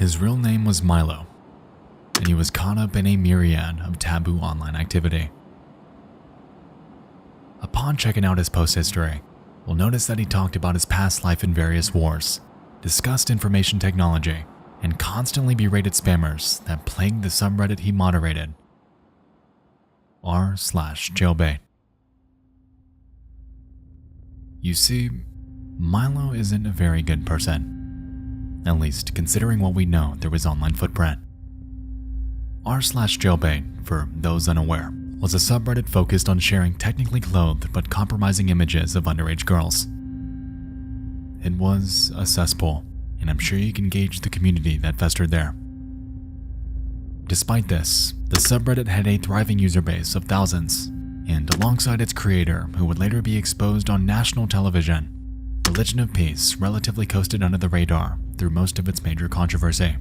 His real name was Milo, and he was caught up in a myriad of taboo online activity. Upon checking out his post history, we'll notice that he talked about his past life in various wars, discussed information technology, and constantly berated spammers that plagued the subreddit he moderated, r/jailbait. You see, Milo isn't a very good person, at least considering what we know through his online footprint. r/jailbait, for those unaware, was a subreddit focused on sharing technically clothed but compromising images of underage girls. It was a cesspool, and I'm sure you can gauge the community that festered there. Despite this, the subreddit had a thriving user base of thousands, and alongside its creator, who would later be exposed on national television, Religion of Peace relatively coasted under the radar through most of its major controversy.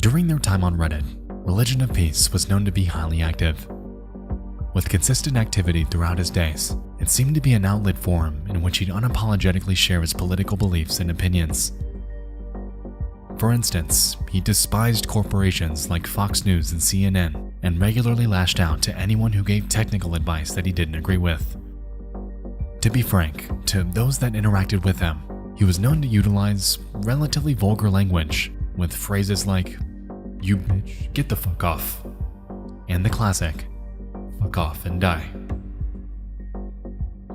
During their time on Reddit, Religion of Peace was known to be highly active. With consistent activity throughout his days, it seemed to be an outlet for him in which he'd unapologetically share his political beliefs and opinions. For instance, he despised corporations like Fox News and CNN and regularly lashed out to anyone who gave technical advice that he didn't agree with. To be frank, to those that interacted with him, he was known to utilize relatively vulgar language with phrases like, "You bitch, get the fuck off," and the classic, "fuck off and die."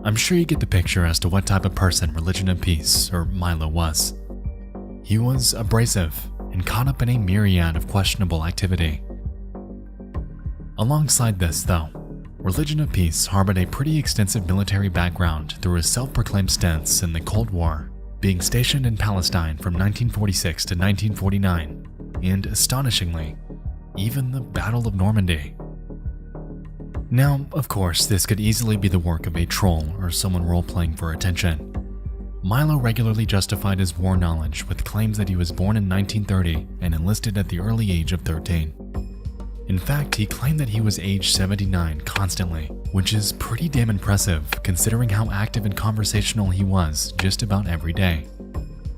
I'm sure you get the picture as to what type of person Religion of Peace, or Milo, was. He was abrasive and caught up in a myriad of questionable activity. Alongside this, though, Religion of Peace harbored a pretty extensive military background through his self-proclaimed stints in the Cold War, being stationed in Palestine from 1946 to 1949, and astonishingly, even the Battle of Normandy. Now, of course, this could easily be the work of a troll or someone role-playing for attention. Milo regularly justified his war knowledge with claims that he was born in 1930 and enlisted at the early age of 13. In fact, he claimed that he was age 79 constantly, which is pretty damn impressive considering how active and conversational he was just about every day.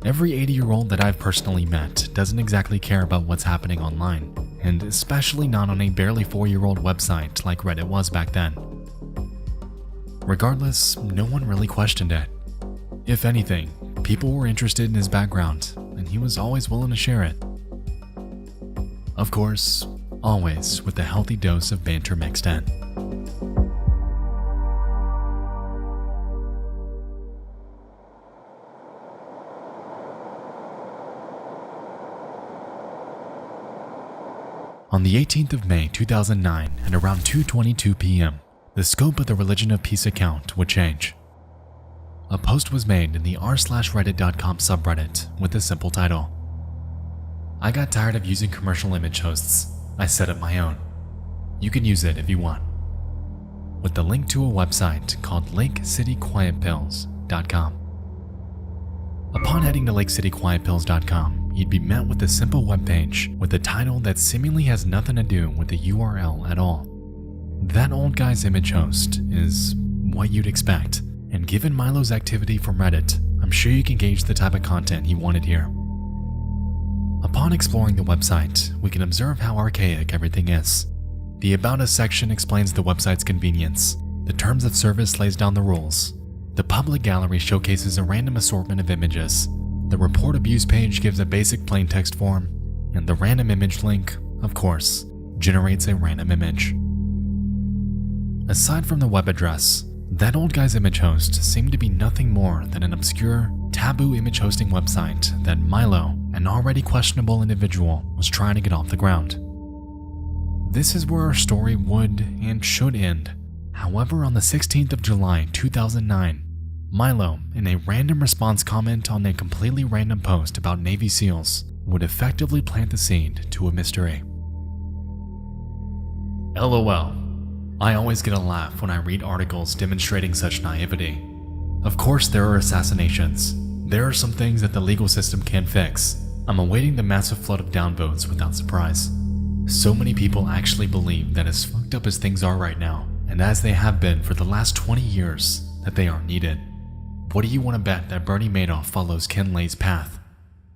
Every 80-year-old that I've personally met doesn't exactly care about what's happening online, and especially not on a barely 4-year-old website like Reddit was back then. Regardless, no one really questioned it. If anything, people were interested in his background, and he was always willing to share it. Of course, always with a healthy dose of banter mixed in. On the 18th of May 2009 at around 2:22 p.m., the scope of the Religion of Peace account would change. A post was made in the r/reddit.com subreddit with a simple title. "I got tired of using commercial image hosts. I set up my own. You can use it if you want," with the link to a website called LakeCityQuietPills.com. Upon heading to LakeCityQuietPills.com, you'd be met with a simple webpage with a title that seemingly has nothing to do with the URL at all. That old guy's image host is what you'd expect, and given Milo's activity from Reddit, I'm sure you can gauge the type of content he wanted here. Upon exploring the website, we can observe how archaic everything is. The About Us section explains the website's convenience, the terms of service lays down the rules, the public gallery showcases a random assortment of images, the report abuse page gives a basic plain text form, and the random image link, of course, generates a random image. Aside from the web address, that old guy's image host seemed to be nothing more than an obscure, taboo image hosting website that Milo, an already questionable individual, was trying to get off the ground. This is where our story would and should end. However, on the 16th of July 2009, Milo, in a random response comment on a completely random post about Navy SEALs, would effectively plant the seed to a mystery. LOL. I always get a laugh when I read articles demonstrating such naivety. Of course there are assassinations. There are some things that the legal system can't fix. I'm awaiting the massive flood of downvotes without surprise. So many people actually believe that as fucked up as things are right now, and as they have been for the last 20 years, that they are needed. What do you want to bet that Bernie Madoff follows Ken Lay's path?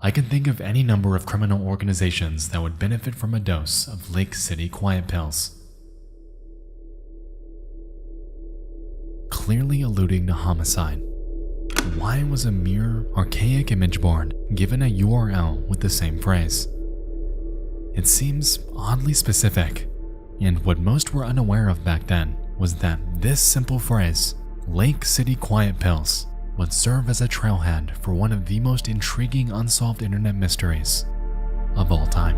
I can think of any number of criminal organizations that would benefit from a dose of Lake City quiet pills. Clearly alluding to homicide. Why was a mere archaic image board given a URL with the same phrase? It seems oddly specific, and what most were unaware of back then was that this simple phrase, Lake City Quiet Pills, would serve as a trailhead for one of the most intriguing unsolved internet mysteries of all time.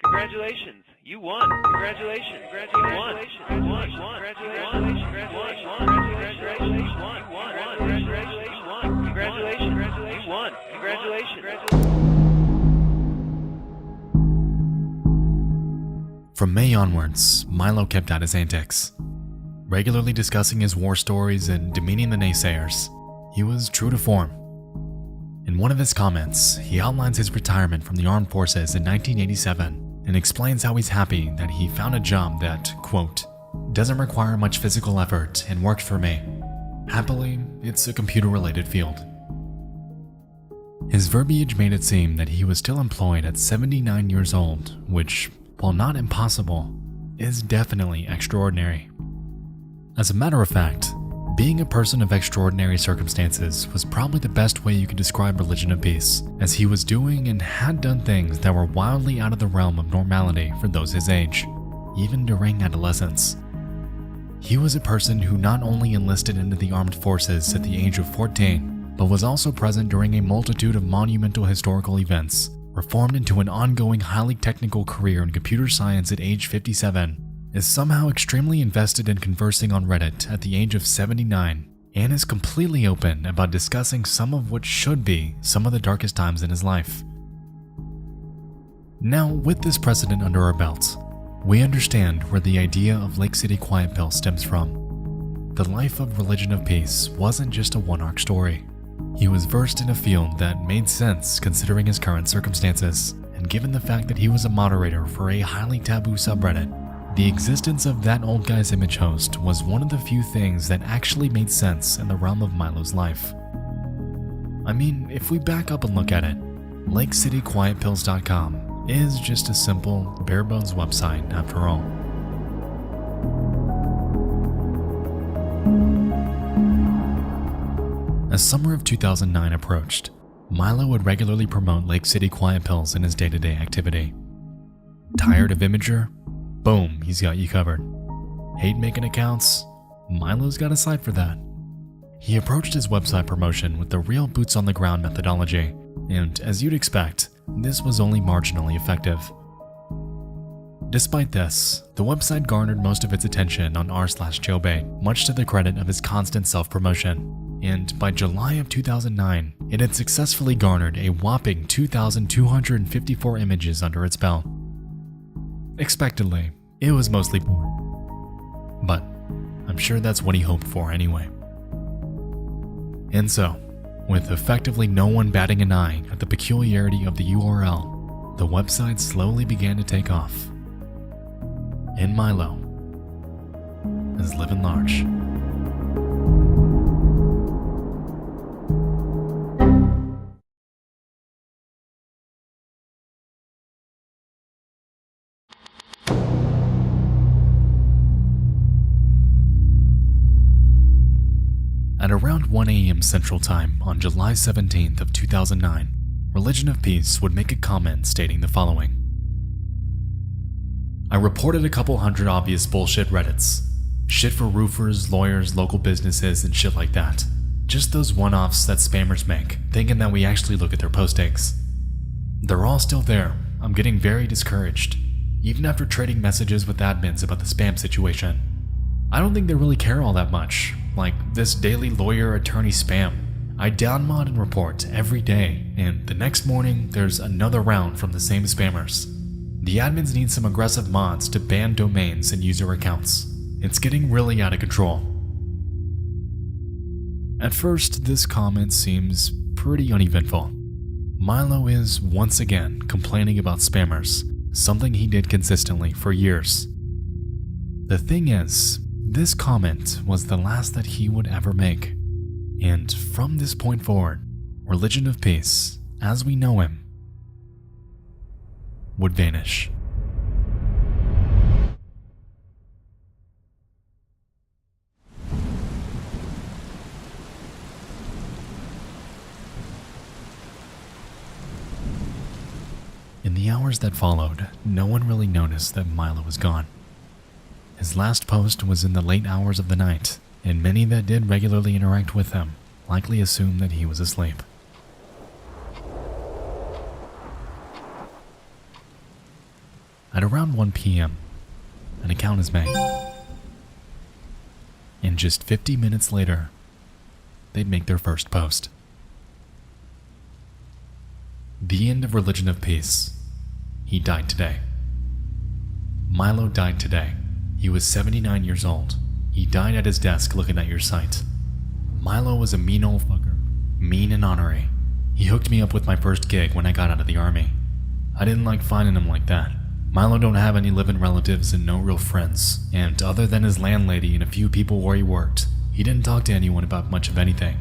Congratulations, you won. Congratulations, congratulations, you won. Congratulations, congratulations, you won. Congratulations, you won. Congratulations, you won. Congratulations. From May onwards, Milo kept at his antics, regularly discussing his war stories and demeaning the naysayers. He was true to form. In one of his comments, he outlines his retirement from the armed forces in 1987 and explains how he's happy that he found a job that, quote, doesn't require much physical effort and works for me. Happily, it's a computer-related field. His verbiage made it seem that he was still employed at 79 years old, which, while not impossible, is definitely extraordinary. As a matter of fact, being a person of extraordinary circumstances was probably the best way you could describe Religion of Peace, as he was doing and had done things that were wildly out of the realm of normality for those his age, even during adolescence. He was a person who not only enlisted into the armed forces at the age of 14, but was also present during a multitude of monumental historical events, reformed into an ongoing highly technical career in computer science at age 57, is somehow extremely invested in conversing on Reddit at the age of 79, and is completely open about discussing some of what should be some of the darkest times in his life. Now, with this precedent under our belts, we understand where the idea of Lake City Quiet Pill stems from. The life of Religion of Peace wasn't just a one-arc story. He was versed in a field that made sense considering his current circumstances, and given the fact that he was a moderator for a highly taboo subreddit, the existence of that old guy's image host was one of the few things that actually made sense in the realm of Milo's life. I mean, if we back up and look at it, LakeCityQuietPills.com is just a simple, bare-bones website after all. As summer of 2009 approached, Milo would regularly promote Lake City Quiet Pills in his day-to-day activity. Tired of Imager? Boom, he's got you covered. Hate making accounts? Milo's got a site for that. He approached his website promotion with the real boots-on-the-ground methodology, and as you'd expect, this was only marginally effective. Despite this, the website garnered most of its attention on r/jailbait, much to the credit of his constant self-promotion, and by July of 2009, it had successfully garnered a whopping 2,254 images under its belt. Expectedly, it was mostly porn, but I'm sure that's what he hoped for anyway. And so, with effectively no one batting an eye at the peculiarity of the URL, the website slowly began to take off. And Milo is living large. At around 1 a.m. Central Time on July 17th of 2009, Religion of Peace would make a comment stating the following. I reported a couple hundred obvious bullshit Reddits. Shit for roofers, lawyers, local businesses, and shit like that. Just those one-offs that spammers make, thinking that we actually look at their postings. They're all still there. I'm getting very discouraged, even after trading messages with admins about the spam situation. I don't think they really care all that much, like this daily lawyer attorney spam. I downmod and report every day, and the next morning there's another round from the same spammers. The admins need some aggressive mods to ban domains and user accounts. It's getting really out of control. At first, this comment seems pretty uneventful. Milo is once again complaining about spammers, something he did consistently for years. The thing is, this comment was the last that he would ever make. And from this point forward, Religion of Peace, as we know him, would vanish. In the hours that followed, no one really noticed that Milo was gone. His last post was in the late hours of the night, and many that did regularly interact with him likely assumed that he was asleep. At around 1 p.m., an account is made. And just 50 minutes later, they'd make their first post. The end of Religion of Peace. He died today. Milo died today. He was 79 years old. He died at his desk looking at your site. Milo was a mean old fucker. Mean and ornery. He hooked me up with my first gig when I got out of the army. I didn't like finding him like that. Milo don't have any living relatives and no real friends, and other than his landlady and a few people where he worked, he didn't talk to anyone about much of anything.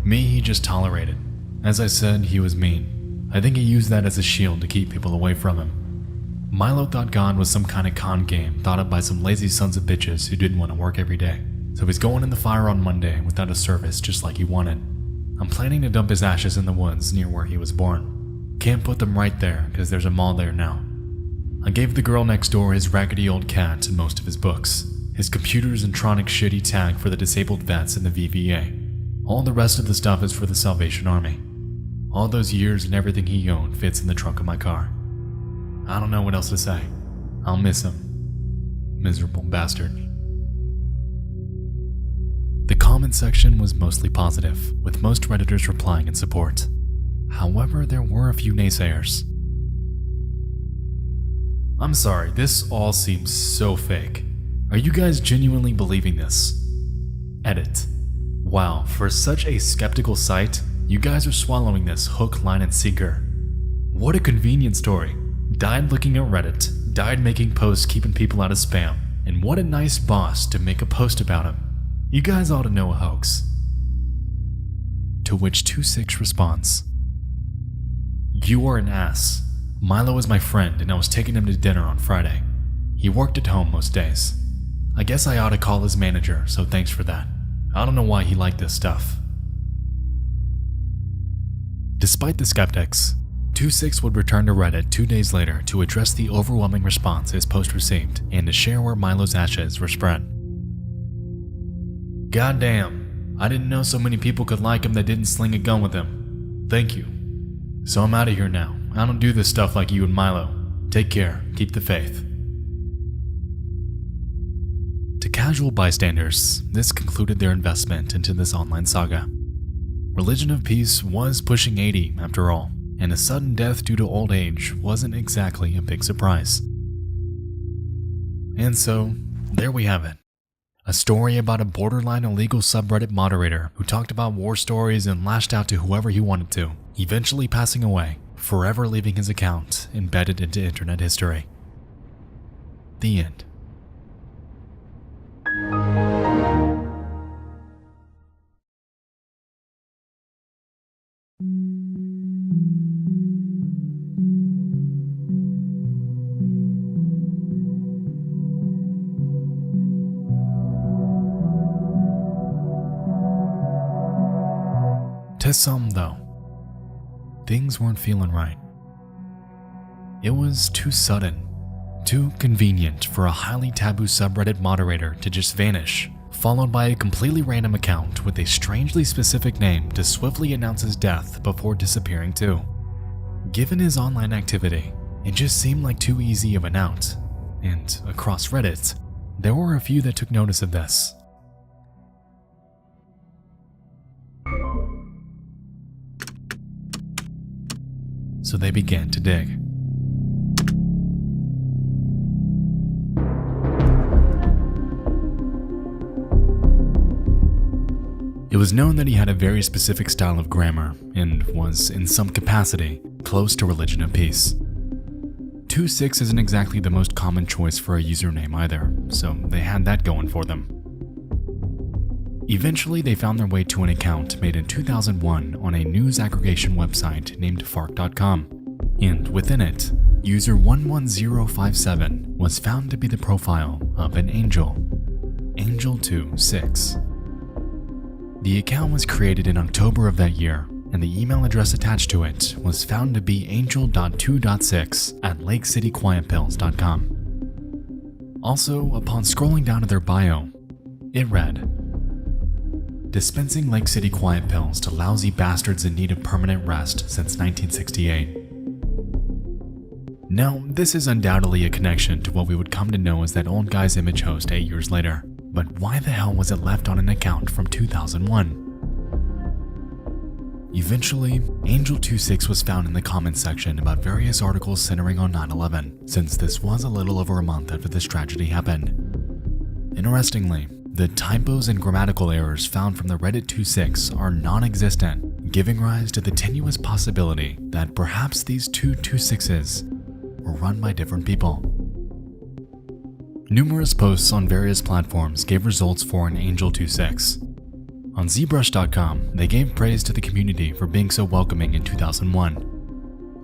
Me, he just tolerated. As I said, he was mean. I think he used that as a shield to keep people away from him. Milo thought God was some kind of con game thought up by some lazy sons of bitches who didn't want to work every day. So he's going in the fire on Monday without a service just like he wanted. I'm planning to dump his ashes in the woods near where he was born. Can't put them right there because there's a mall there now. I gave the girl next door his raggedy old cat and most of his books, his computer's Intronic shitty tag for the disabled vets in the VVA. All the rest of the stuff is for the Salvation Army. All those years and everything he owned fits in the trunk of my car. I don't know what else to say. I'll miss him. Miserable bastard. The comment section was mostly positive, with most Redditors replying in support. However, there were a few naysayers. I'm sorry, this all seems so fake. Are you guys genuinely believing this? Edit. Wow, for such a skeptical site, you guys are swallowing this hook, line, and sinker. What a convenient story. Died looking at Reddit, died making posts keeping people out of spam, and what a nice boss to make a post about him. You guys ought to know a hoax. To which 26 responds, "You are an ass. Milo is my friend and I was taking him to dinner on Friday. He worked at home most days. I guess I ought to call his manager, so thanks for that. I don't know why he liked this stuff." Despite the skeptics, 26 would return to Reddit 2 days later to address the overwhelming response his post received and to share where Milo's ashes were spread. "Goddamn, I didn't know so many people could like him that didn't sling a gun with him. Thank you. So I'm out of here now. I don't do this stuff like you and Milo. Take care, keep the faith." To casual bystanders, this concluded their investment into this online saga. Religion of Peace was pushing 80 after all, and a sudden death due to old age wasn't exactly a big surprise. And so, there we have it. A story about a borderline illegal subreddit moderator who talked about war stories and lashed out to whoever he wanted to, eventually passing away, forever leaving his account embedded into internet history. The end. To some, though, things weren't feeling right. It was too sudden, Too convenient for a highly taboo subreddit moderator to just vanish, followed by a completely random account with a strangely specific name to swiftly announce his death before disappearing too. Given his online activity, it just seemed like too easy of an out, and across Reddit, there were a few that took notice of this. So they began to dig. It was known that he had a very specific style of grammar and was, in some capacity, close to Religion of Peace. 26 isn't exactly the most common choice for a username either, so they had that going for them. Eventually, they found their way to an account made in 2001 on a news aggregation website named fark.com, and within it, user 11057 was found to be the profile of an angel, Angel26. The account was created in October of that year, and the email address attached to it was found to be angel.2.6@lakecityquietpills.com. Also, upon scrolling down to their bio, it read, "Dispensing Lake City Quiet Pills to lousy bastards in need of permanent rest since 1968. Now, this is undoubtedly a connection to what we would come to know as that old guy's image host 8 years later. But why the hell was it left on an account from 2001? Eventually, Angel26 was found in the comments section about various articles centering on 9/11, since this was a little over a month after this tragedy happened. Interestingly, the typos and grammatical errors found from the Reddit 26 are non-existent, giving rise to the tenuous possibility that perhaps these two 26s were run by different people. Numerous posts on various platforms gave results for an Angel26. On ZBrush.com, they gave praise to the community for being so welcoming in 2001.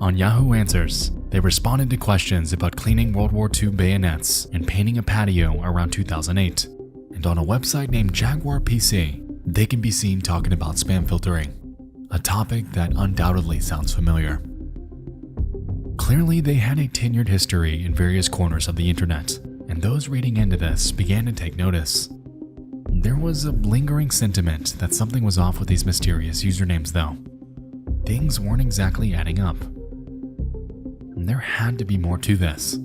On Yahoo Answers, they responded to questions about cleaning World War II bayonets and painting a patio around 2008. And on a website named Jaguar PC, they can be seen talking about spam filtering, a topic that undoubtedly sounds familiar. Clearly, they had a tenured history in various corners of the internet, and those reading into this began to take notice. There was a lingering sentiment that something was off with these mysterious usernames though. Things weren't exactly adding up. And there had to be more to this.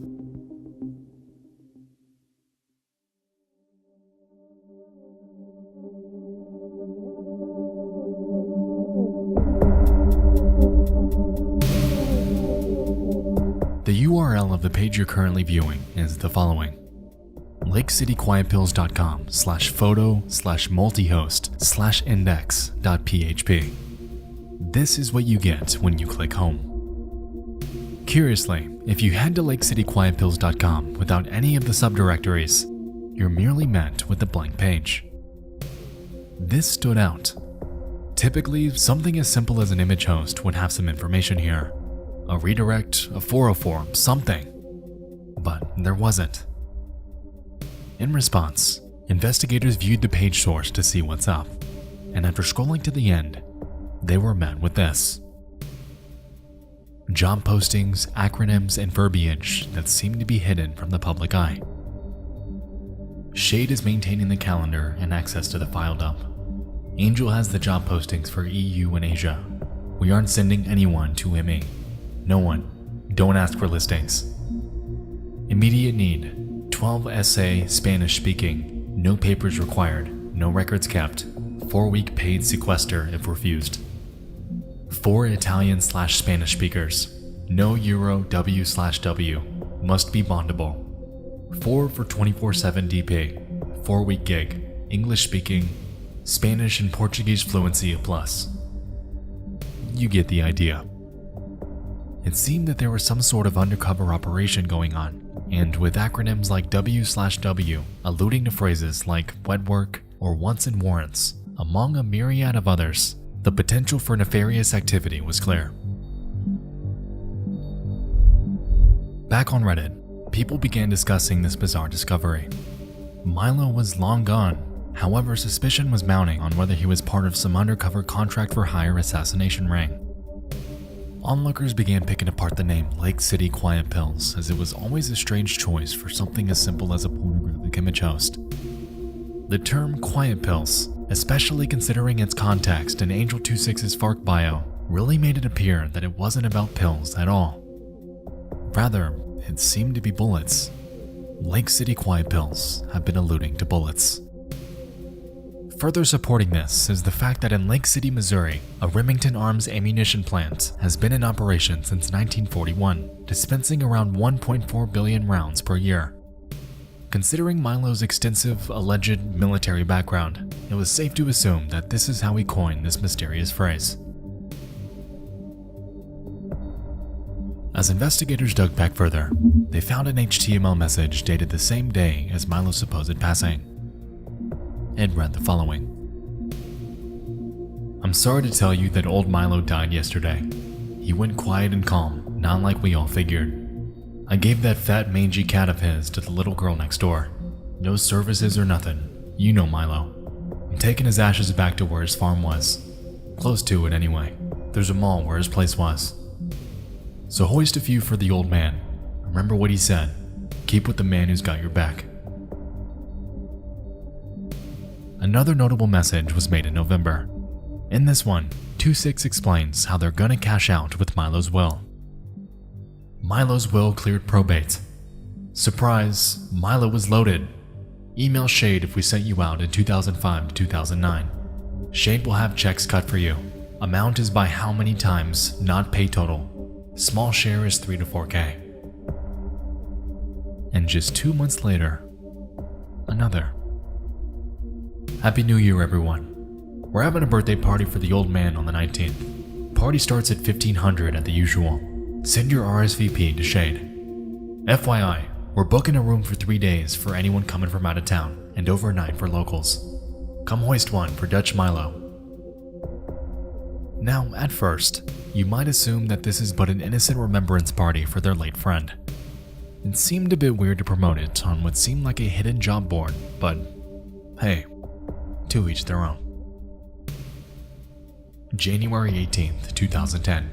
The URL of the page you're currently viewing is the following: lakecityquietpills.com/photo/multihost/index.php. This is what you get when you click home. Curiously, if you head to lakecityquietpills.com without any of the subdirectories, you're merely met with a blank page. This stood out. Typically, something as simple as an image host would have some information here. A redirect, a 404, something. But there wasn't. In response, investigators viewed the page source to see what's up, and after scrolling to the end, they were met with this. Job postings, acronyms, and verbiage that seem to be hidden from the public eye. Shade is maintaining the calendar and access to the file dump. Angel has the job postings for EU and Asia. We aren't sending anyone to ME. No one. Don't ask for listings. Immediate need. 12 SA Spanish speaking. No papers required. No records kept. 4-week paid sequester if refused. 4 Italian/Spanish speakers. No Euro W/W. Must be bondable. 4 for 24/7 DP. 4-week gig. English speaking. Spanish and Portuguese fluency a plus. You get the idea. It seemed that there was some sort of undercover operation going on, and with acronyms like W/W alluding to phrases like wet work or wants and warrants, among a myriad of others, the potential for nefarious activity was clear. Back on Reddit, people began discussing this bizarre discovery. Milo was long gone, however suspicion was mounting on whether he was part of some undercover contract for hire assassination ring. Onlookers began picking apart the name Lake City Quiet Pills, as it was always a strange choice for something as simple as a pornographic image host. The term Quiet Pills, especially considering its context in Angel 26's FARC bio, really made it appear that it wasn't about pills at all. Rather, it seemed to be bullets. Lake City Quiet Pills have been alluding to bullets. Further supporting this is the fact that in Lake City, Missouri, a Remington Arms ammunition plant has been in operation since 1941, dispensing around 1.4 billion rounds per year. Considering Milo's extensive, alleged military background, it was safe to assume that this is how he coined this mysterious phrase. As investigators dug back further, they found an HTML message dated the same day as Milo's supposed passing. It read the following: "I'm sorry to tell you that old Milo died yesterday. He went quiet and calm, not like we all figured. I gave that fat mangy cat of his to the little girl next door. No services or nothing. You know Milo. I'm taking his ashes back to where his farm was. Close to it anyway. There's a mall where his place was. So hoist a few for the old man. Remember what he said. Keep with the man who's got your back." Another notable message was made in November. In this one, 26 explains how they're gonna cash out with Milo's will. Milo's will cleared probate. Surprise, Milo was loaded. Email Shade if we sent you out in 2005 to 2009. Shade will have checks cut for you. Amount is by how many times, not pay total. Small share is 3 to 4K. And just 2 months later, another. Happy New Year, everyone. We're having a birthday party for the old man on the 19th. Party starts at 1500 at the usual. Send your RSVP to Shade. FYI, we're booking a room for 3 days for anyone coming from out of town and overnight for locals. Come hoist one for Dutch Milo. Now, at first, you might assume that this is but an innocent remembrance party for their late friend. It seemed a bit weird to promote it on what seemed like a hidden job board, but hey, to each their own. January 18th, 2010.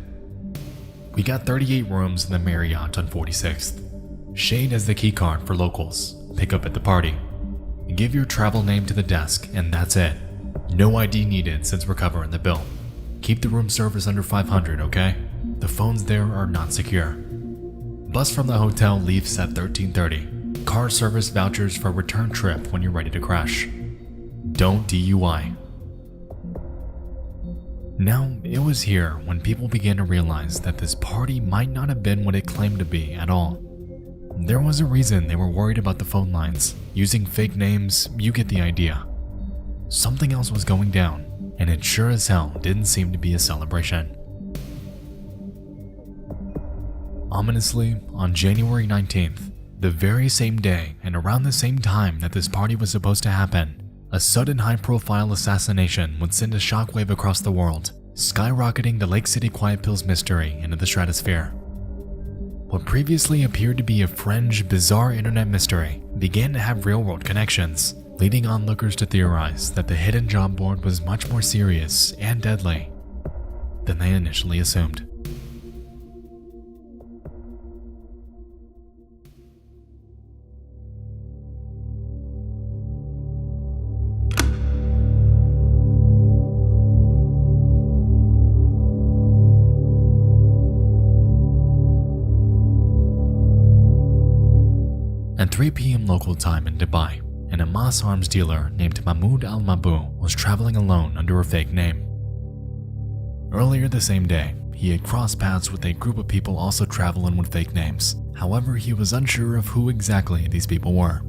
We got 38 rooms in the Marriott on 46th. Shade has the key card for locals. Pick up at the party. Give your travel name to the desk, and that's it. No ID needed since we're covering the bill. Keep the room service under 500, okay? The phones there are not secure. Bus from the hotel leaves at 13:30. Car service vouchers for return trip when you're ready to crash. Don't DUI. Now, it was here when people began to realize that this party might not have been what it claimed to be at all. There was a reason they were worried about the phone lines. Using fake names, you get the idea. Something else was going down, and it sure as hell didn't seem to be a celebration. Ominously, on January 19th, the very same day and around the same time that this party was supposed to happen, a sudden high-profile assassination would send a shockwave across the world, skyrocketing the Lake City Quiet Pills mystery into the stratosphere. What previously appeared to be a fringe, bizarre internet mystery began to have real-world connections, leading onlookers to theorize that the hidden job board was much more serious and deadly than they initially assumed. At 3 p.m. local time in Dubai, an Hamas arms dealer named Mahmoud al-Mabou was traveling alone under a fake name. Earlier the same day, he had crossed paths with a group of people also traveling with fake names. However, he was unsure of who exactly these people were.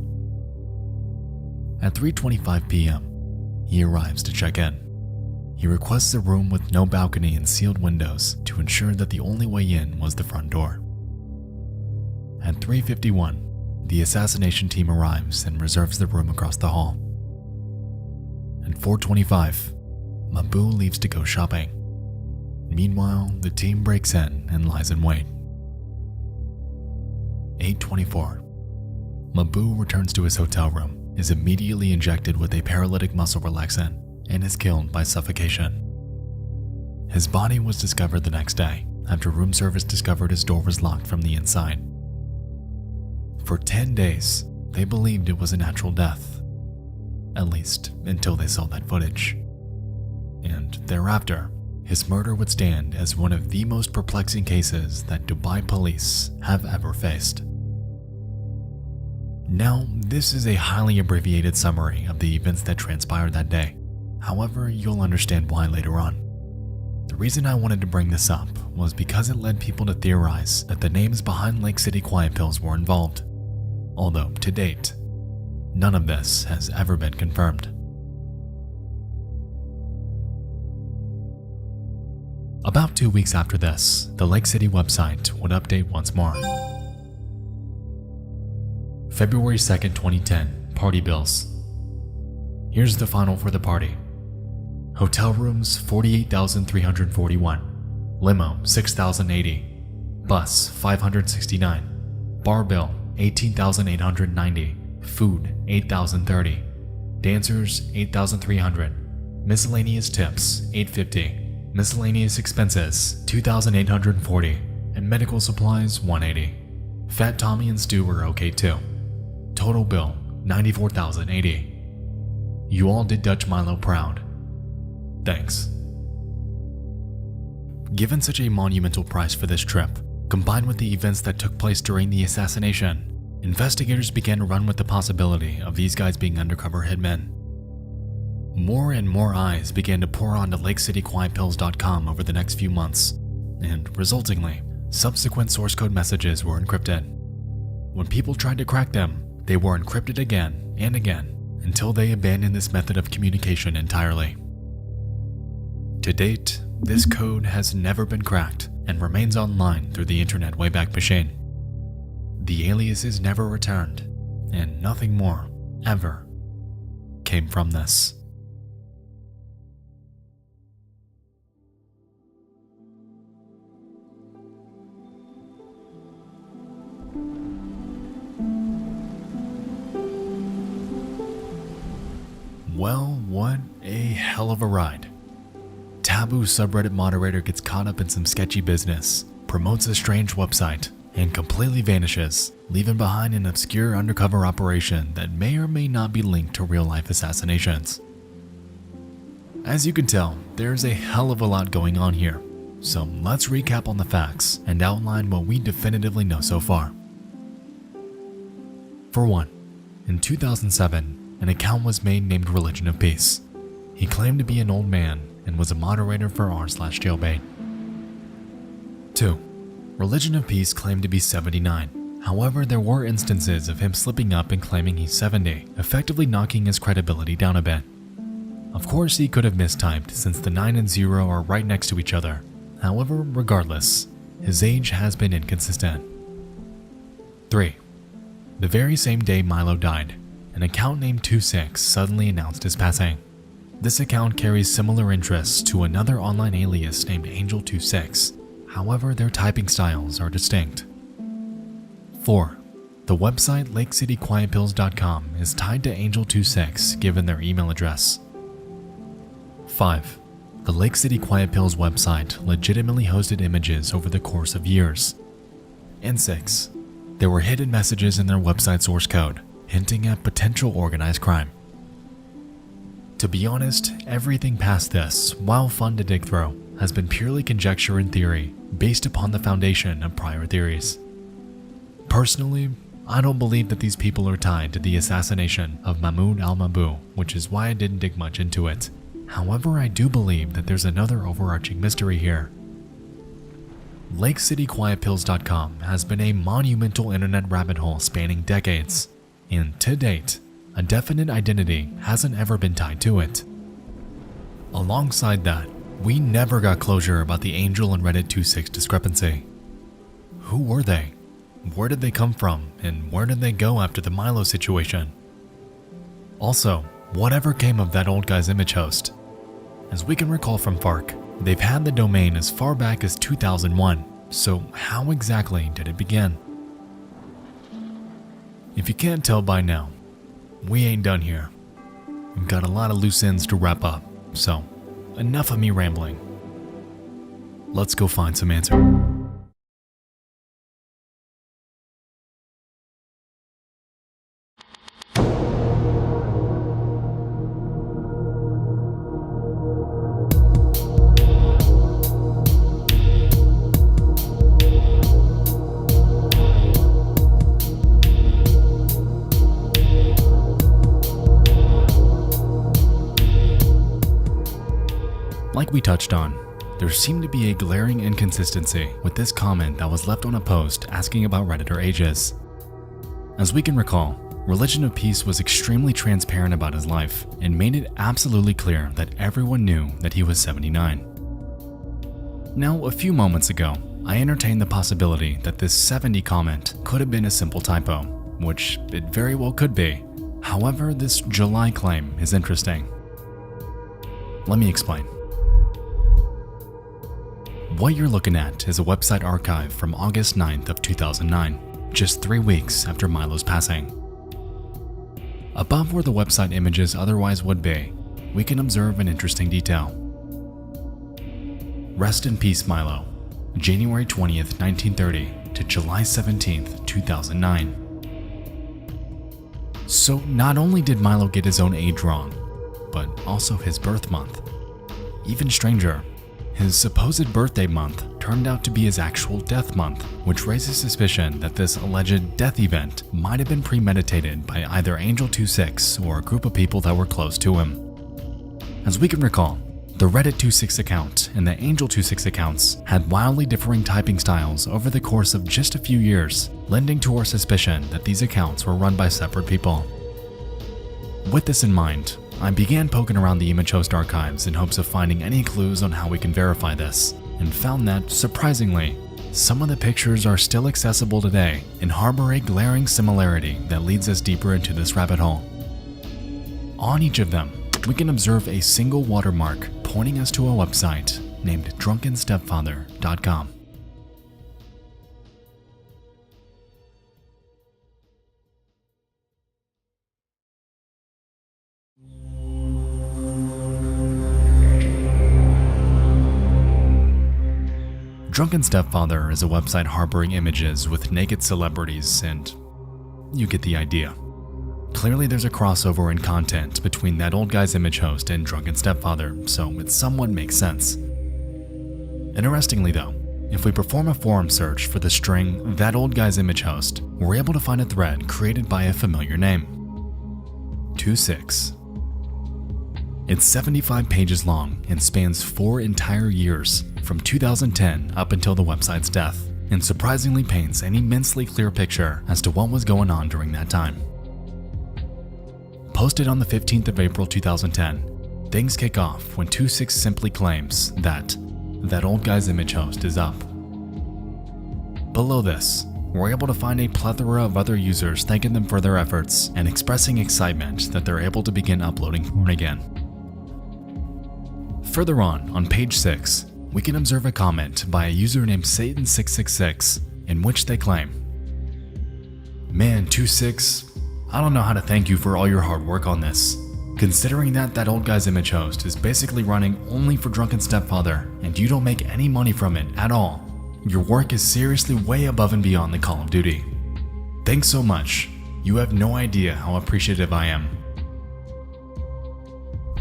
At 3:25 p.m., he arrives to check in. He requests a room with no balcony and sealed windows to ensure that the only way in was the front door. At 3:51, the assassination team arrives and reserves the room across the hall. At 4:25, Mabou leaves to go shopping. Meanwhile, the team breaks in and lies in wait. 8:24, Mabou returns to his hotel room, is immediately injected with a paralytic muscle relaxant, and is killed by suffocation. His body was discovered the next day, after room service discovered his door was locked from the inside. For 10 days, they believed it was a natural death, at least until they saw that footage. And thereafter, his murder would stand as one of the most perplexing cases that Dubai police have ever faced. Now, this is a highly abbreviated summary of the events that transpired that day. However, you'll understand why later on. The reason I wanted to bring this up was because it led people to theorize that the names behind Lake City Quiet Pills were involved. Although, to date, none of this has ever been confirmed. About 2 weeks after this, the Lake City website would update once more. February 2nd, 2010, party bills. Here's the final for the party. Hotel rooms 48,341, limo 6,080, bus 569, bar bill 18,890, food 8,030, dancers 8,300, miscellaneous tips 850, miscellaneous expenses 2,840, and medical supplies 180. Fat Tommy and Stu were okay too. Total bill 94,080. You all did Dutch Milo proud. Thanks. Given such a monumental price for this trip, combined with the events that took place during the assassination, investigators began to run with the possibility of these guys being undercover hitmen. More and more eyes began to pour onto LakeCityQuietPills.com over the next few months, and resultingly, subsequent source code messages were encrypted. When people tried to crack them, they were encrypted again and again until they abandoned this method of communication entirely. To date, this code has never been cracked and remains online through the internet Wayback Machine. The aliases never returned, and nothing more, ever, came from this. Well, what a hell of a ride. Taboo subreddit moderator gets caught up in some sketchy business, promotes a strange website, and completely vanishes, leaving behind an obscure undercover operation that may or may not be linked to real-life assassinations. As you can tell, there's a hell of a lot going on here, so let's recap on the facts and outline what we definitively know so far. For one, in 2007, an account was made named Religion of Peace. He claimed to be an old man and was a moderator for r/jailbait. 2. Religion of Peace claimed to be 79. However, there were instances of him slipping up and claiming he's 70, effectively knocking his credibility down a bit. Of course, he could have mistyped since the 9 and 0 are right next to each other. However, regardless, his age has been inconsistent. 3. The very same day Milo died, an account named 26 suddenly announced his passing. This account carries similar interests to another online alias named Angel26, however their typing styles are distinct. 4. The website LakeCityQuietPills.com is tied to Angel26 given their email address. 5. The Lake City Quiet Pills website legitimately hosted images over the course of years. And 6. There were hidden messages in their website source code, hinting at potential organized crime. To be honest, everything past this, while fun to dig through, has been purely conjecture and theory based upon the foundation of prior theories. Personally, I don't believe that these people are tied to the assassination of Mahmoud al-Mabou, which is why I didn't dig much into it. However, I do believe that there's another overarching mystery here. LakeCityQuietPills.com has been a monumental internet rabbit hole spanning decades, and to date, a definite identity hasn't ever been tied to it. Alongside that, we never got closure about the Angel and Reddit 26 discrepancy. Who were they? Where did they come from, and where did they go after the Milo situation? Also, whatever came of that old guy's image host? As we can recall from FARC, they've had the domain as far back as 2001, so how exactly did it begin? If you can't tell by now, we ain't done here. We've got a lot of loose ends to wrap up, so enough of me rambling. Let's go find some answers. Like we touched on, there seemed to be a glaring inconsistency with this comment that was left on a post asking about Redditor ages. As we can recall, Religion of Peace was extremely transparent about his life and made it absolutely clear that everyone knew that he was 79. Now, a few moments ago, I entertained the possibility that this 70 comment could have been a simple typo, which it very well could be. However, this July claim is interesting. Let me explain. What you're looking at is a website archive from August 9th of 2009, just 3 weeks after Milo's passing. Above where the website images otherwise would be, we can observe an interesting detail. Rest in peace, Milo. January 20th, 1930 to July 17th, 2009. So not only did Milo get his own age wrong, but also his birth month. Even stranger, his supposed birthday month turned out to be his actual death month, which raises suspicion that this alleged death event might have been premeditated by either Angel 26 or a group of people that were close to him. As we can recall, the Reddit 26 account and the Angel 26 accounts had wildly differing typing styles over the course of just a few years, lending to our suspicion that these accounts were run by separate people. With this in mind, I began poking around the image host archives in hopes of finding any clues on how we can verify this, and found that, surprisingly, some of the pictures are still accessible today and harbor a glaring similarity that leads us deeper into this rabbit hole. On each of them, we can observe a single watermark pointing us to a website named drunkenstepfather.com. Drunken Stepfather is a website harboring images with naked celebrities, and you get the idea. Clearly there's a crossover in content between That Old Guy's image host and Drunken Stepfather, so it somewhat makes sense. Interestingly though, if we perform a forum search for the string That Old Guy's image host, we're able to find a thread created by a familiar name. 26. It's 75 pages long and spans 4 entire years, from 2010 up until the website's death, and surprisingly paints an immensely clear picture as to what was going on during that time. Posted on the 15th of April 2010, things kick off when 26 simply claims that That Old Guy's image host is up. Below this, we're able to find a plethora of other users thanking them for their efforts and expressing excitement that they're able to begin uploading porn again. Further on page 6, we can observe a comment by a user named Satan666 in which they claim, "Man, 26, I don't know how to thank you for all your hard work on this. Considering that Old Guy's image host is basically running only for Drunken Stepfather and you don't make any money from it at all, your work is seriously way above and beyond the Call of Duty. Thanks so much. You have no idea how appreciative I am."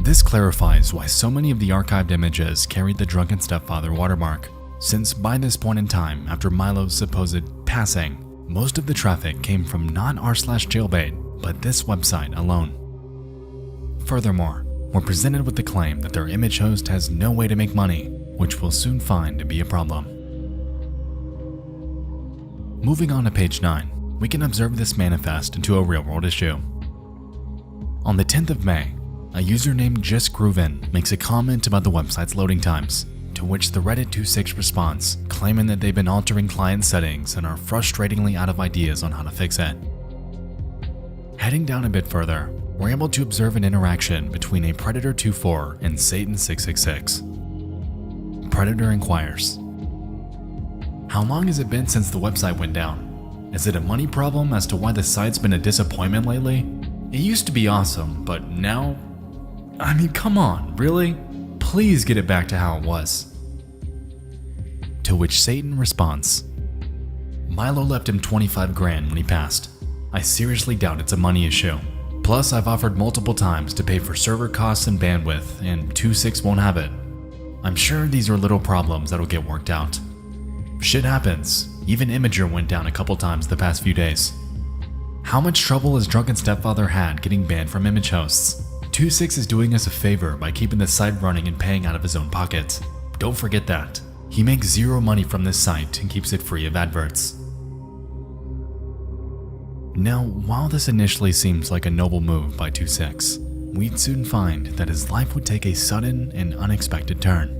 This clarifies why so many of the archived images carried the Drunken Stepfather watermark, since by this point in time after Milo's supposed passing, most of the traffic came from not r/jailbait, but this website alone. Furthermore, we're presented with the claim that their image host has no way to make money, which we'll soon find to be a problem. Moving on to page 9, we can observe this manifest into a real-world issue. On the 10th of May, a user named JustGrooven makes a comment about the website's loading times, to which the Reddit 26 responds, claiming that they've been altering client settings and are frustratingly out of ideas on how to fix it. Heading down a bit further, we're able to observe an interaction between a Predator24 and Satan666. Predator inquires, "How long has it been since the website went down? Is it a money problem as to why the site's been a disappointment lately? It used to be awesome, but now... I mean, come on, really? Please get it back to how it was." to which Satan responds, "Milo left him 25 grand when he passed. I seriously doubt it's a money issue. Plus, I've offered multiple times to pay for server costs and bandwidth, and 2-6 won't have it. I'm sure these are little problems that'll get worked out. Shit happens. Even Imager went down a couple times the past few days. How much trouble has Drunken Stepfather had getting banned from image hosts? 2-6 is doing us a favor by keeping the site running and paying out of his own pocket. Don't forget that. He makes zero money from this site and keeps it free of adverts." Now, while this initially seems like a noble move by 2-6, we'd soon find that his life would take a sudden and unexpected turn.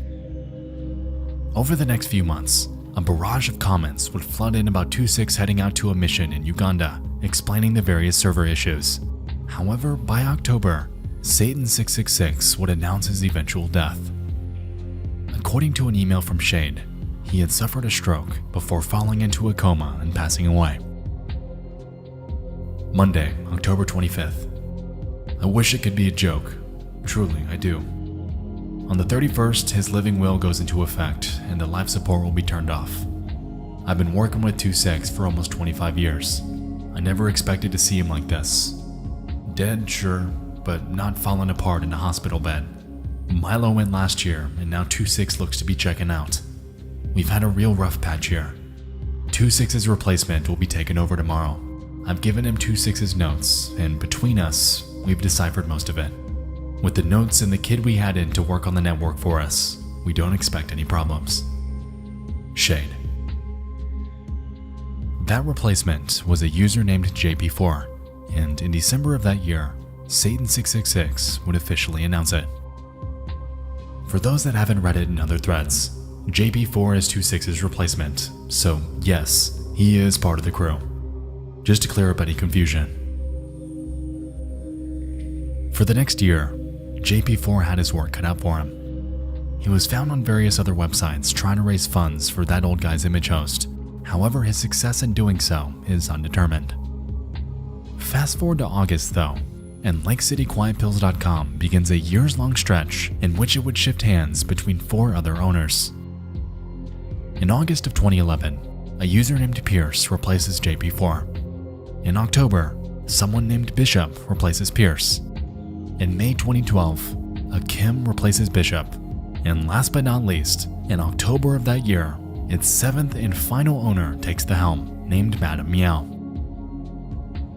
Over the next few months, a barrage of comments would flood in about 2-6 heading out to a mission in Uganda, explaining the various server issues. However, by October, Satan 666 would announce his eventual death. According to an email from Shade, he had suffered a stroke before falling into a coma and passing away. Monday, October 25th. I wish it could be a joke. Truly, I do. On the 31st, his living will goes into effect and the life support will be turned off. I've been working with 2-6 for almost 25 years. I never expected to see him like this. Dead, sure, but not falling apart in a hospital bed. Milo went last year and now 2-6 looks to be checking out. We've had a real rough patch here. 2-6's replacement will be taken over tomorrow. I've given him 2-6's notes, and between us, we've deciphered most of it. With the notes and the kid we had in to work on the network for us, we don't expect any problems. Shade. That replacement was a user named JP4, and in December of that year, Satan 666 would officially announce it. For those that haven't read it in other threads, JP4 is 2-6's replacement, so yes, he is part of the crew. Just to clear up any confusion. For the next year, JP4 had his work cut out for him. He was found on various other websites trying to raise funds for that old guy's image host. However, his success in doing so is undetermined. Fast forward to August though, and LakeCityQuietPills.com begins a years-long stretch in which it would shift hands between 4 other owners. In August of 2011, a user named Pierce replaces JP4. In October, someone named Bishop replaces Pierce. In May 2012, a Kim replaces Bishop. And last but not least, in October of that year, its 7th and final owner takes the helm, named Madam Meow.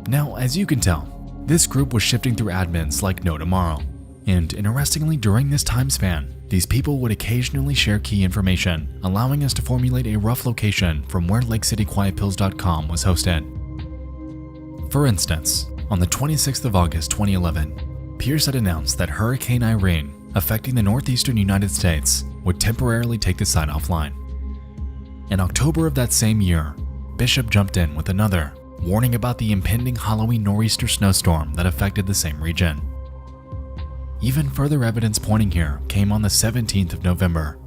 Now, as you can tell, this group was shifting through admins like no tomorrow. And interestingly, during this time span, these people would occasionally share key information, allowing us to formulate a rough location from where LakeCityQuietPills.com was hosted. For instance, on the 26th of August 2011, Pierce had announced that Hurricane Irene, affecting the northeastern United States, would temporarily take the site offline. In October of that same year, Bishop jumped in with another, warning about the impending Halloween nor'easter snowstorm that affected the same region. Even further evidence pointing here came on the 17th of November.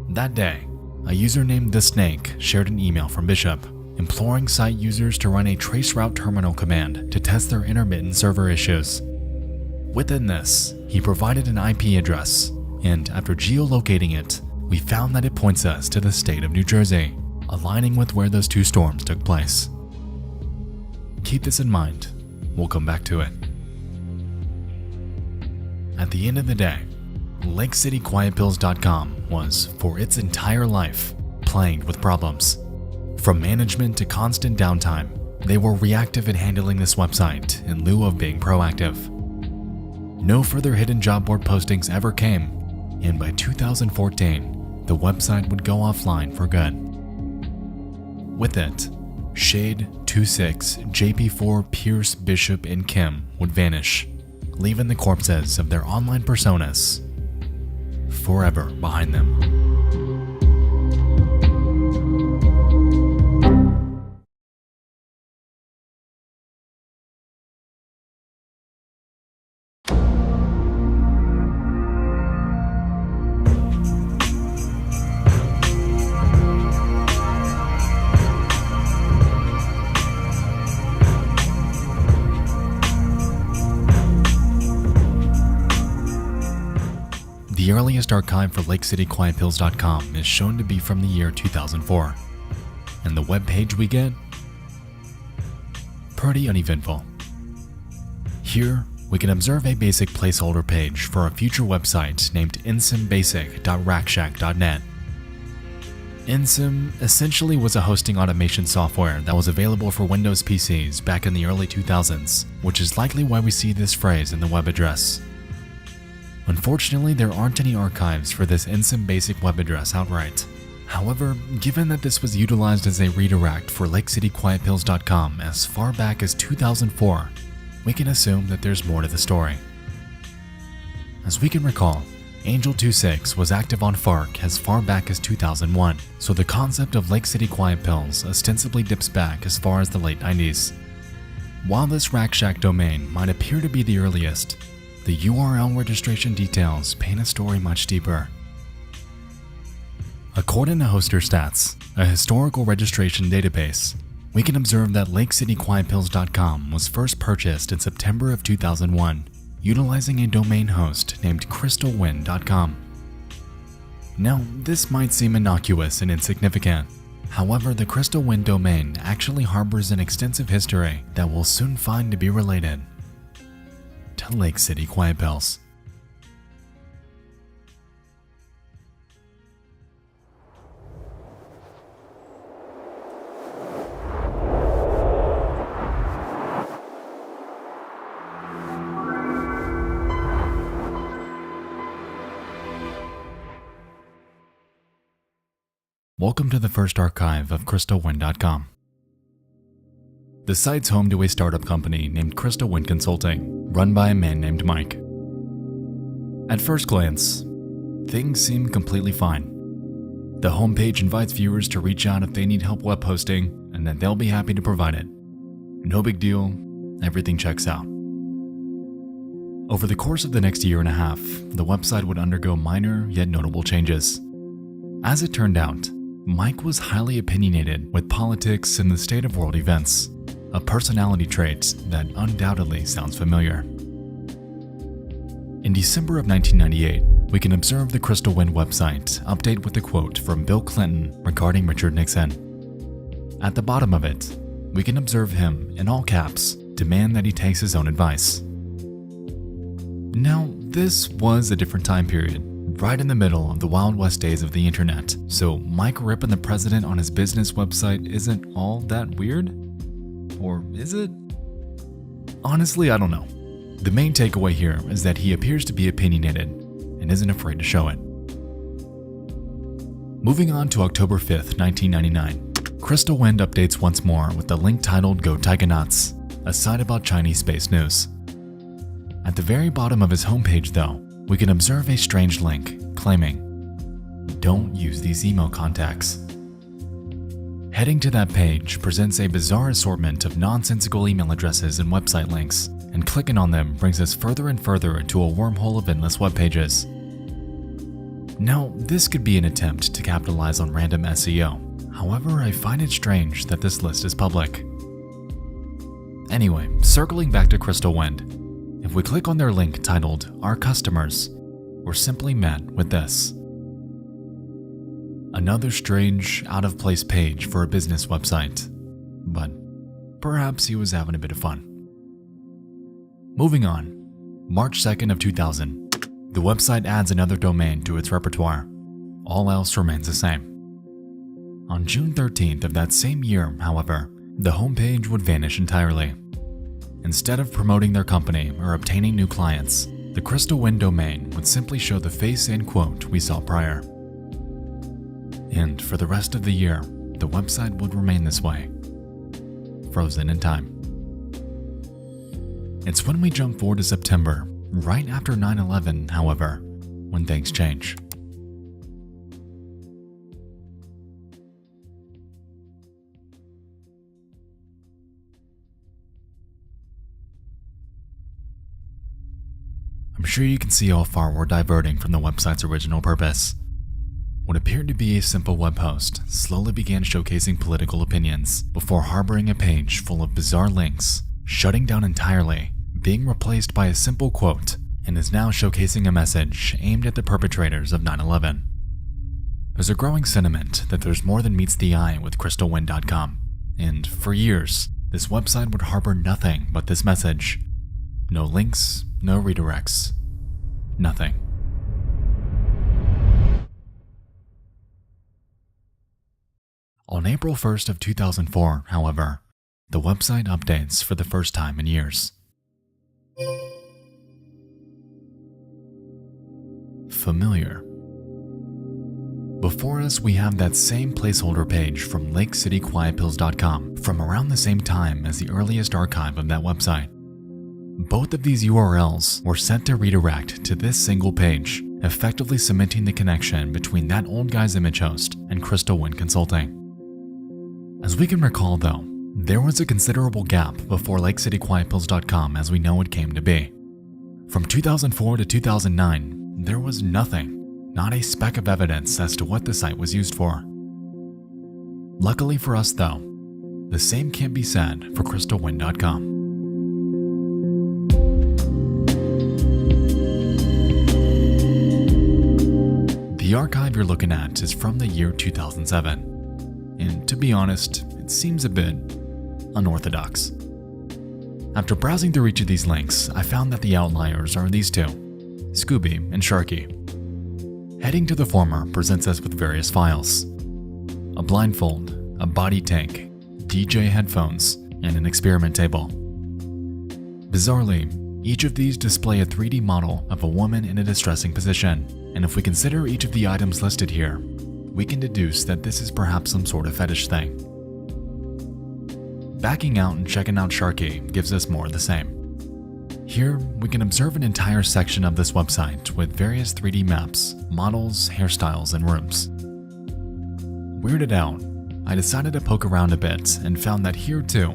That day, a user named The Snake shared an email from Bishop, imploring site users to run a traceroute terminal command to test their intermittent server issues. Within this, he provided an IP address, and after geolocating it, we found that it points us to the state of New Jersey, aligning with where those 2 storms took place. Keep this in mind, we'll come back to it. At the end of the day, LakeCityQuietPills.com was, for its entire life, plagued with problems. From management to constant downtime, they were reactive in handling this website in lieu of being proactive. No further hidden job board postings ever came, and by 2014, the website would go offline for good. With it, Shade, 2-6, JP4, Pierce, Bishop, and Kim would vanish, leaving the corpses of their online personas forever behind them. The earliest archive for LakeCityQuietPills.com is shown to be from the year 2004. And the web page we get? Pretty uneventful. Here, we can observe a basic placeholder page for a future website named insimbasic.rackshack.net. Insim essentially was a hosting automation software that was available for Windows PCs back in the early 2000s, which is likely why we see this phrase in the web address. Unfortunately, there aren't any archives for this Insim Basic web address outright. However, given that this was utilized as a redirect for LakeCityQuietPills.com as far back as 2004, we can assume that there's more to the story. As we can recall, Angel26 was active on FARC as far back as 2001, so the concept of Lake City Quiet Pills ostensibly dips back as far as the late 90s. While this RackShack domain might appear to be the earliest, the URL registration details paint a story much deeper. According to Hoster Stats, a historical registration database, we can observe that LakeCityQuietPills.com was first purchased in September of 2001, utilizing a domain host named crystalwind.com. Now, this might seem innocuous and insignificant. However, the Crystal Wind domain actually harbors an extensive history that we'll soon find to be related to Lake City Quiet Pills. Welcome to the first archive of crystalwind.com. The site's home to a startup company named Crystal Wind Consulting, run by a man named Mike. At first glance, things seem completely fine. The homepage invites viewers to reach out if they need help web hosting, and that they'll be happy to provide it. No big deal, everything checks out. Over the course of the next year and a half, the website would undergo minor yet notable changes. As it turned out, Mike was highly opinionated with politics and the state of world events, a personality trait that undoubtedly sounds familiar. In December of 1998, we can observe the Crystal Wind website update with a quote from Bill Clinton regarding Richard Nixon. At the bottom of it, we can observe him, in all caps, demand that he takes his own advice. Now, this was a different time period, right in the middle of the Wild West days of the internet, so Mike ripping the president on his business website isn't all that weird? Or is it? Honestly, I don't know. The main takeaway here is that he appears to be opinionated and isn't afraid to show it. Moving on to October 5th, 1999, Crystal Wind updates once more with the link titled Go Taiganauts, a site about Chinese space news. At the very bottom of his homepage, though, we can observe a strange link claiming, "Don't use these email contacts." Heading to that page presents a bizarre assortment of nonsensical email addresses and website links, and clicking on them brings us further and further into a wormhole of endless web pages. Now, this could be an attempt to capitalize on random SEO. However, I find it strange that this list is public. Anyway, circling back to Crystal Wind, if we click on their link titled Our Customers, we're simply met with this. Another strange, out-of-place page for a business website, but perhaps he was having a bit of fun. Moving on, March 2nd of 2000, the website adds another domain to its repertoire. All else remains the same. On June 13th of that same year, however, the homepage would vanish entirely. Instead of promoting their company or obtaining new clients, the Crystal Wind domain would simply show the face and quote we saw prior. And for the rest of the year, the website would remain this way, frozen in time. It's when we jump forward to September, right after 9/11, however, when things change. I'm sure you can see how far we're diverting from the website's original purpose. What appeared to be a simple web host slowly began showcasing political opinions before harboring a page full of bizarre links, shutting down entirely, being replaced by a simple quote, and is now showcasing a message aimed at the perpetrators of 9/11. There's a growing sentiment that there's more than meets the eye with crystalwind.com, and for years, this website would harbor nothing but this message. No links, no redirects, nothing. On April 1st of 2004, however, the website updates for the first time in years. Familiar. Before us, we have that same placeholder page from LakeCityQuietPills.com from around the same time as the earliest archive of that website. Both of these URLs were set to redirect to this single page, effectively cementing the connection between that old guy's image host and Crystal Wind Consulting. As we can recall though, there was a considerable gap before LakeCityQuietPills.com as we know it came to be. From 2004 to 2009, there was nothing, not a speck of evidence as to what the site was used for. Luckily for us though, the same can't be said for crystalwind.com. The archive you're looking at is from the year 2007. And to be honest, it seems a bit unorthodox. After browsing through each of these links, I found that the outliers are these two, Scooby and Sharky. Heading to the former presents us with various files: a blindfold, a body tank, DJ headphones, and an experiment table. Bizarrely, each of these display a 3D model of a woman in a distressing position, and if we consider each of the items listed here, we can deduce that this is perhaps some sort of fetish thing. Backing out and checking out Sharky gives us more of the same. Here, we can observe an entire section of this website with various 3D maps, models, hairstyles, and rooms. Weirded out, I decided to poke around a bit and found that here too,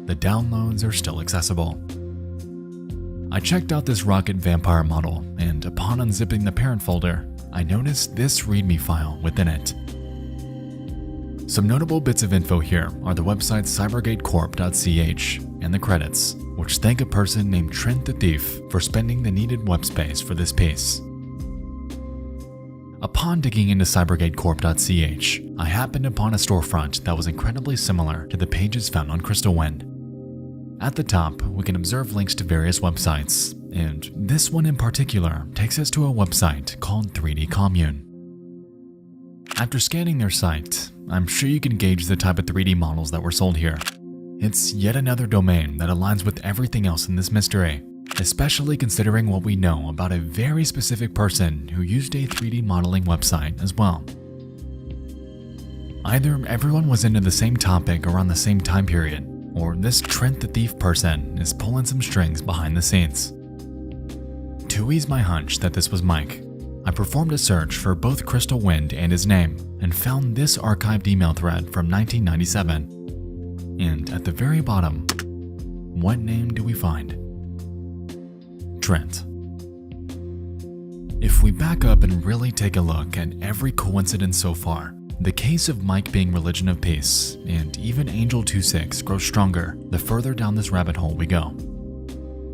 the downloads are still accessible. I checked out this rocket vampire model, and upon unzipping the parent folder, I noticed this README file within it. Some notable bits of info here are the website cybergatecorp.ch and the credits, which thank a person named Trent the Thief for spending the needed web space for this piece. Upon digging into cybergatecorp.ch, I happened upon a storefront that was incredibly similar to the pages found on Crystal Wind. At the top, we can observe links to various websites, and this one in particular takes us to a website called 3D Commune. After scanning their site, I'm sure you can gauge the type of 3D models that were sold here. It's yet another domain that aligns with everything else in this mystery, especially considering what we know about a very specific person who used a 3D modeling website as well. Either everyone was into the same topic around the same time period, or this Trent the Thief person is pulling some strings behind the scenes. To ease my hunch that this was Mike, I performed a search for both Crystal Wind and his name and found this archived email thread from 1997. And at the very bottom, what name do we find? Trent. If we back up and really take a look at every coincidence so far, the case of Mike being Religion of Peace and even Angel26 grows stronger the further down this rabbit hole we go.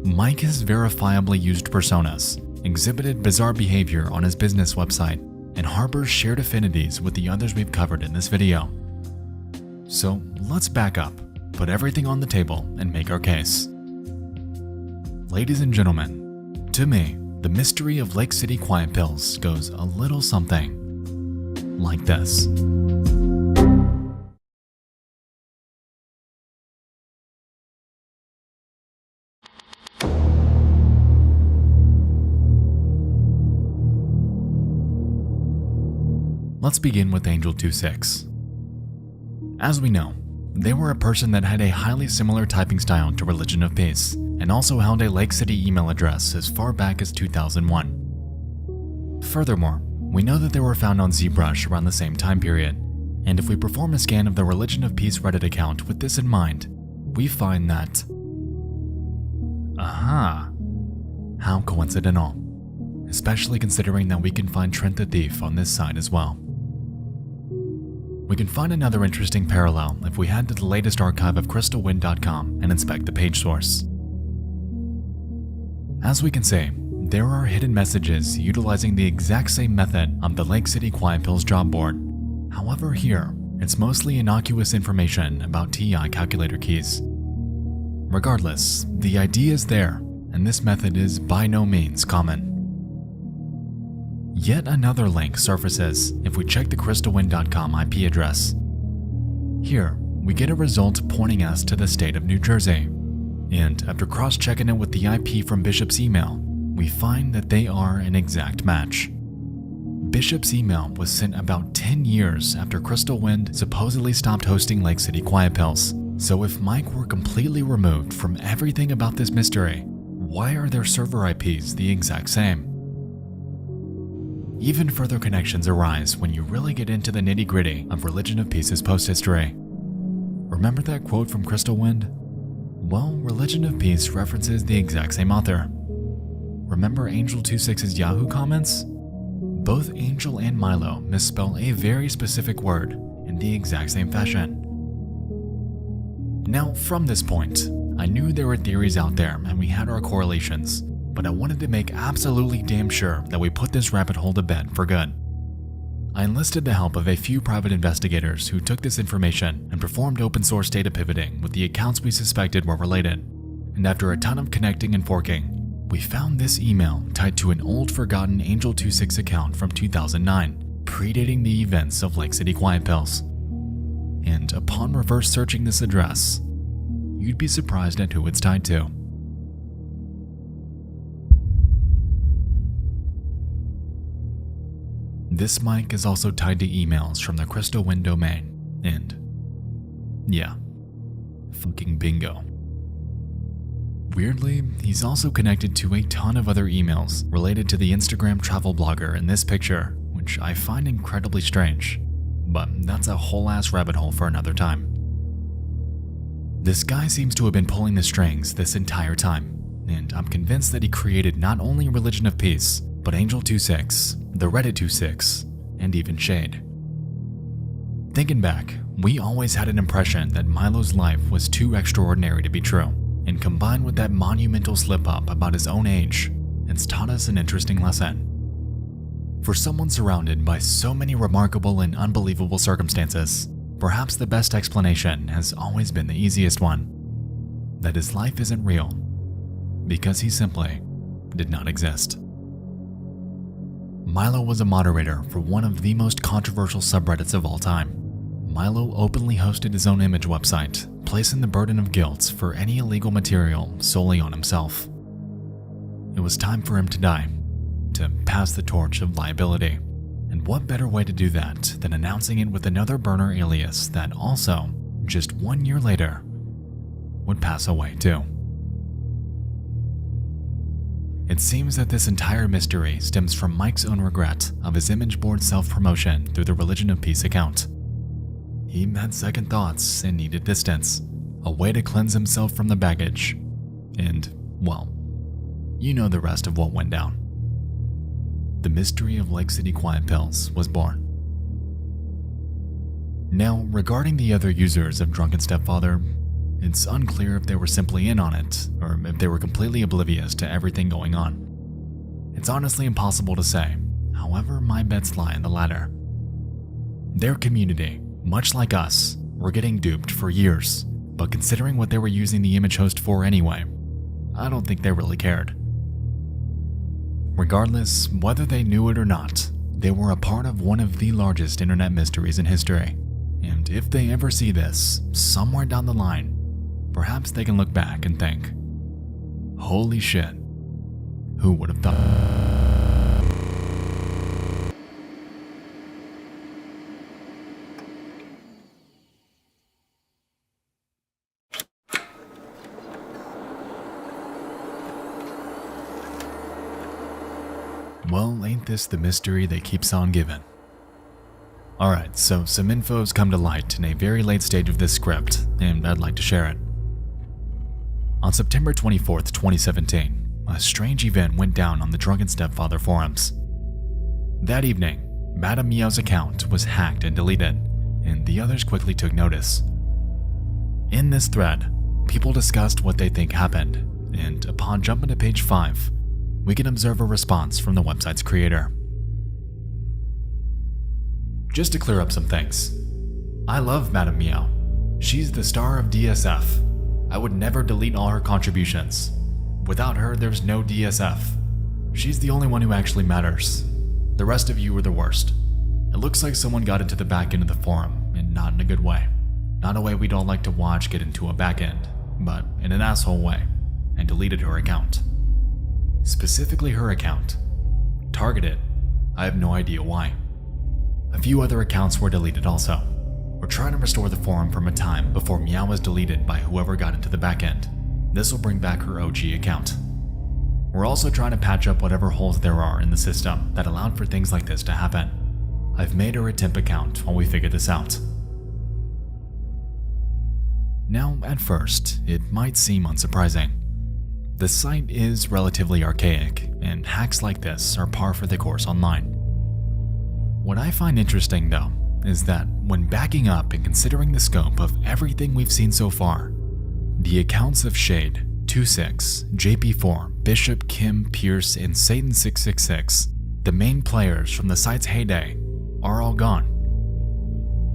Mike has verifiably used personas, exhibited bizarre behavior on his business website, and harbors shared affinities with the others we've covered in this video. So let's back up, put everything on the table, and make our case. Ladies and gentlemen, to me, the mystery of Lake City Quiet Pills goes a little something like this. Let's begin with Angel26. As we know, they were a person that had a highly similar typing style to Religion of Peace, and also held a Lake City email address as far back as 2001. Furthermore, we know that they were found on ZBrush around the same time period, and if we perform a scan of the Religion of Peace Reddit account with this in mind, we find that... Aha! How coincidental, especially considering that we can find Trent the Thief on this side as well. We can find another interesting parallel if we head to the latest archive of crystalwind.com and inspect the page source. As we can see, there are hidden messages utilizing the exact same method of the Lake City Quiet Pills job board. However, here, it's mostly innocuous information about TI calculator keys. Regardless, the idea is there, and this method is by no means common. Yet another link surfaces if we check the crystalwind.com IP address. Here, we get a result pointing us to the state of New Jersey, and after cross-checking it with the IP from Bishop's email, we find that they are an exact match. Bishop's email was sent about 10 years after Crystal Wind supposedly stopped hosting Lake City Quiet Pills. So if Mike were completely removed from everything about this mystery, why are their server IPs the exact same? Even further connections arise when you really get into the nitty-gritty of Religion of Peace's post history. Remember that quote from Crystal Wind? Well, Religion of Peace references the exact same author. Remember Angel26's Yahoo comments? Both Angel and Milo misspell a very specific word in the exact same fashion. Now, from this point, I knew there were theories out there and we had our correlations, but I wanted to make absolutely damn sure that we put this rabbit hole to bed for good. I enlisted the help of a few private investigators who took this information and performed open source data pivoting with the accounts we suspected were related. And after a ton of connecting and forking, we found this email tied to an old forgotten Angel26 account from 2009, predating the events of Lake City Quiet Pills. And upon reverse searching this address, you'd be surprised at who it's tied to. This mic is also tied to emails from the Crystal Wind domain, and yeah, fucking bingo. Weirdly, he's also connected to a ton of other emails related to the Instagram travel blogger in this picture, which I find incredibly strange, but that's a whole ass rabbit hole for another time. This guy seems to have been pulling the strings this entire time, and I'm convinced that he created not only Religion of Peace, but Angel26, the Reddit26, and even Shade. Thinking back, we always had an impression that Milo's life was too extraordinary to be true, and combined with that monumental slip-up about his own age, it's taught us an interesting lesson. For someone surrounded by so many remarkable and unbelievable circumstances, perhaps the best explanation has always been the easiest one, that his life isn't real, because he simply did not exist. Milo was a moderator for one of the most controversial subreddits of all time. Milo openly hosted his own image website, placing the burden of guilt for any illegal material solely on himself. It was time for him to die, to pass the torch of liability. And what better way to do that than announcing it with another burner alias that also, just 1 year later, would pass away too. It seems that this entire mystery stems from Mike's own regret of his image board self-promotion through the Religion of Peace account. He had second thoughts and needed distance, a way to cleanse himself from the baggage, and, well, you know the rest of what went down. The mystery of Lake City Quiet Pills was born. Now, regarding the other users of Drunken Stepfather, it's unclear if they were simply in on it, or if they were completely oblivious to everything going on. It's honestly impossible to say, however my bets lie in the latter. Their community, much like us, were getting duped for years, but considering what they were using the image host for anyway, I don't think they really cared. Regardless, whether they knew it or not, they were a part of one of the largest internet mysteries in history, and if they ever see this, somewhere down the line, perhaps they can look back and think, holy shit, who would have thought? Well, ain't this the mystery that keeps on giving? Alright, so some info's come to light in a very late stage of this script, and I'd like to share it. On September 24th, 2017, a strange event went down on the Drunken Stepfather forums. That evening, Madame Meow's account was hacked and deleted, and the others quickly took notice. In this thread, people discussed what they think happened, and upon jumping to page 5, we can observe a response from the website's creator. Just to clear up some things, I love Madame Meow. She's the star of DSF. I would never delete all her contributions. Without her, there's no DSF. She's the only one who actually matters. The rest of you are the worst. It looks like someone got into the back end of the forum, and not in a good way. Not a way we'd all like to watch get into a back end, but in an asshole way, and deleted her account. Specifically her account. Targeted. I have no idea why. A few other accounts were deleted also. We're trying to restore the forum from a time before Meow was deleted by whoever got into the back end. This will bring back her OG account. We're also trying to patch up whatever holes there are in the system that allowed for things like this to happen. I've made her a temp account while we figure this out. Now, at first, it might seem unsurprising. The site is relatively archaic, and hacks like this are par for the course online. What I find interesting, though, is that when backing up and considering the scope of everything we've seen so far, the accounts of Shade, 26, JP4, Bishop, Kim, Pierce, and Satan666, the main players from the site's heyday, are all gone.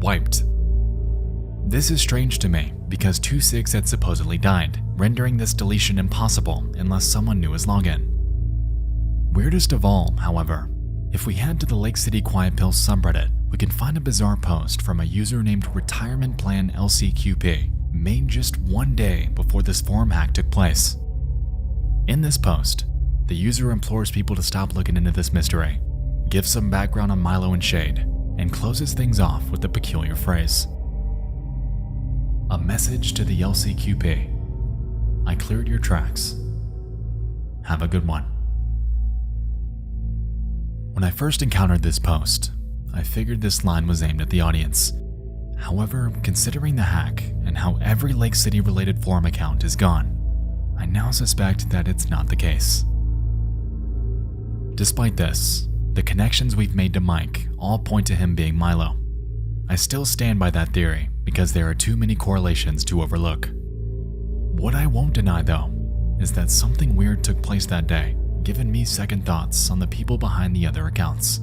Wiped. This is strange to me because 26 had supposedly died, rendering this deletion impossible unless someone knew his login. Weirdest of all, however, if we head to the Lake City Quiet Pills subreddit, we can find a bizarre post from a user named Retirement Plan LCQP, made just one day before this forum hack took place. In this post, the user implores people to stop looking into this mystery, gives some background on Milo and Shade, and closes things off with a peculiar phrase. A message to the LCQP. I cleared your tracks. Have a good one. When I first encountered this post, I figured this line was aimed at the audience. However, considering the hack and how every Lake City related forum account is gone, I now suspect that it's not the case. Despite this, the connections we've made to Mike all point to him being Milo. I still stand by that theory because there are too many correlations to overlook. What I won't deny, though, is that something weird took place that day, giving me second thoughts on the people behind the other accounts.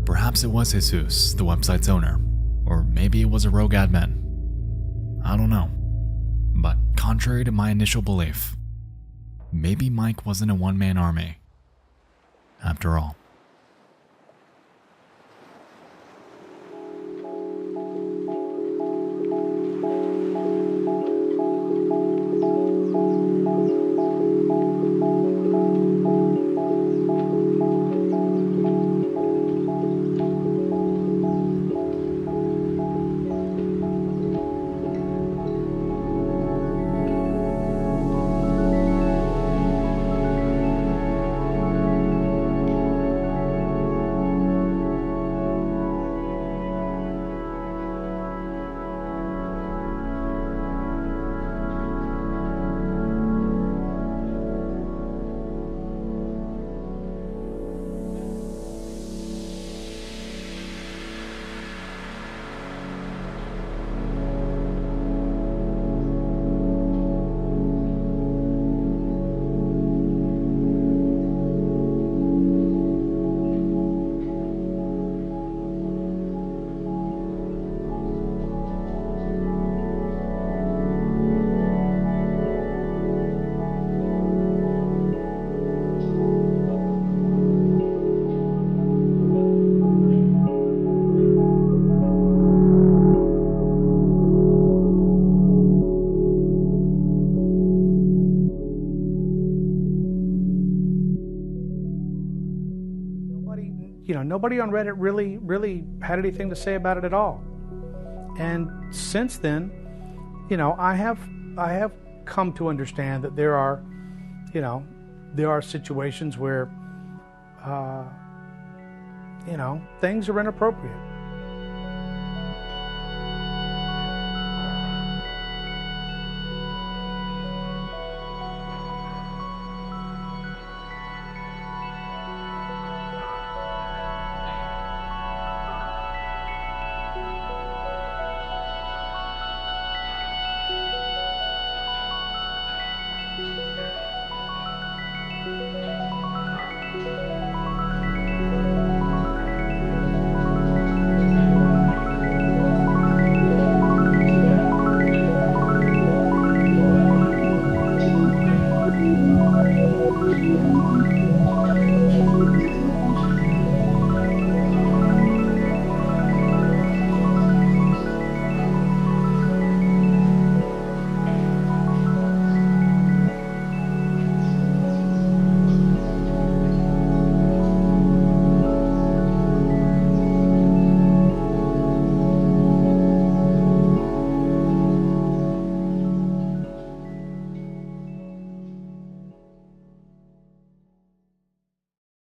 Perhaps it was Jesus, the website's owner, or maybe it was a rogue admin. I don't know. But contrary to my initial belief, maybe Mike wasn't a one-man army after all. Nobody on Reddit really had anything to say about it at all. And since then, I have come to understand that there are situations where, things are inappropriate.